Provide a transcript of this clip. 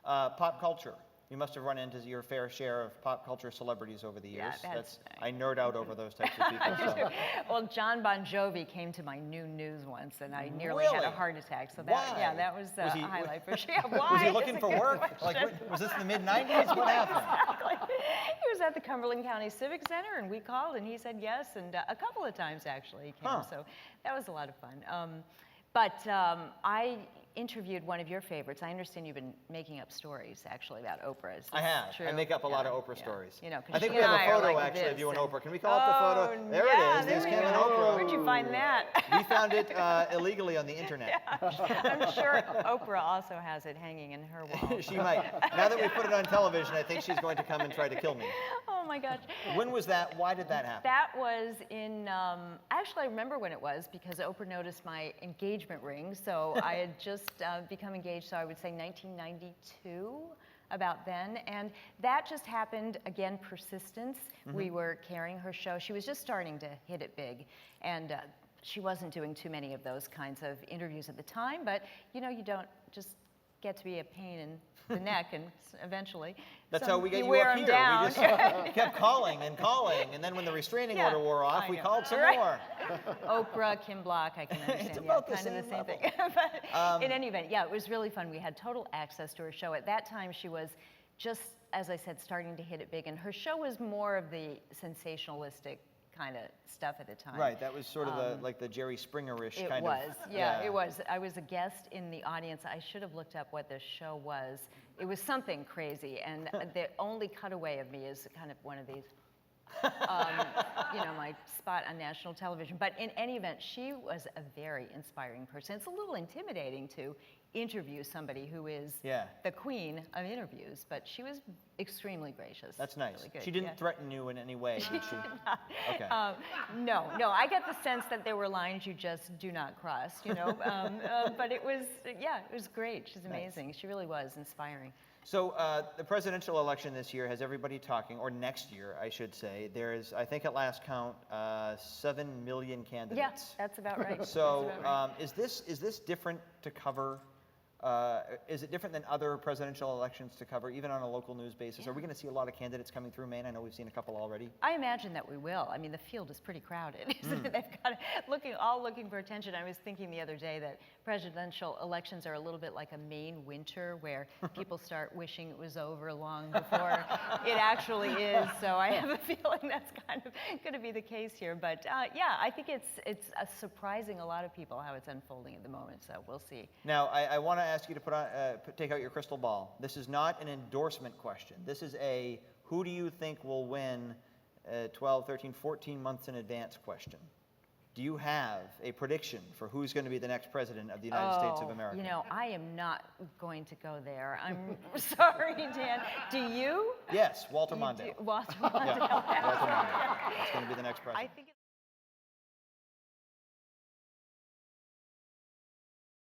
Pop culture. You must have run into your fair share of pop culture celebrities over the years. Yeah, I nerd out over those types of people. So. Well, Jon Bon Jovi came to my noon news once, and I nearly had a heart attack. So that, that was a highlight for sure. Why? Was he looking for work? Like, was this in the mid-90s? What happened? Exactly. He was at the Cumberland County Civic Center, and we called, and he said yes, and a couple of times actually he came. So that was a lot of fun. I interviewed one of your favorites. I understand you've been making up stories, actually, about Oprah. Is this I have. true? I make up a lot of Oprah stories. You know, I think we have a photo, actually, of you and Oprah. Can we call up the photo? There it is. There's Kim and Oprah. Where'd you find that? We found it illegally on the internet. I'm sure Oprah also has it hanging in her wall. She might. Now that we put it on television, I think she's going to come and try to kill me. Oh, my gosh. When was that? Why did that happen? That was in, actually, I remember when it was, because Oprah noticed my engagement ring. So I had just become engaged, so I would say 1992, about then. And that just happened, again, persistence. We were carrying her show. She was just starting to hit it big. And she wasn't doing too many of those kinds of interviews at the time. But, you know, you don't just get to be a pain in the neck, and eventually. That's how we get you wear up here. down. We just kept calling and calling, and then when the restraining order wore off, we called some more. Oprah, Kim Block, I can understand. It's about kind of the same thing. But in any event, yeah, it was really fun. We had total access to her show. At that time, she was just, as I said, starting to hit it big, and her show was more of the sensationalistic kind of stuff at the time. Right, that was sort of like the Jerry Springer-ish kind of. It was, yeah, it was. I was a guest in the audience. I should have looked up what the show was. It was something crazy, and the only cutaway of me is kind of one of these, you know, my spot on national television. But in any event, she was a very inspiring person. It's a little intimidating to interview somebody who is the queen of interviews, but she was extremely gracious. That's nice. Really good. She didn't threaten you in any way, did she? Okay. No, I get the sense that there were lines you just do not cross, you know. But it was, yeah, it was great. She's amazing. Nice. She really was inspiring. So the presidential election this year has everybody talking, or next year, I should say. There's, I think at last count, 7 million candidates. Yeah, that's about right. So is this different to cover? Is it different than other presidential elections to cover, even on a local news basis? Are we going to see a lot of candidates coming through Maine? I know we've seen a couple already. I imagine that we will. I mean, the field is pretty crowded. They've got all looking for attention. I was thinking the other day that presidential elections are a little bit like a Maine winter, where people start wishing it was over long before it actually is. So I have a feeling that's kind of going to be the case here. But yeah, I think it's surprising a lot of people how it's unfolding at the moment. So we'll see. Now, I want to ask you to take out your crystal ball. This is not an endorsement question. This is a who do you think will win 12, 13, 14 months in advance question. Do you have a prediction for who's going to be the next president of the United States of America? You know, I am not going to go there. I'm sorry, Dan. Do you? Yes, Walter Mondale. Walter Mondale. Yeah, Walter Mondale. That's going to be the next president.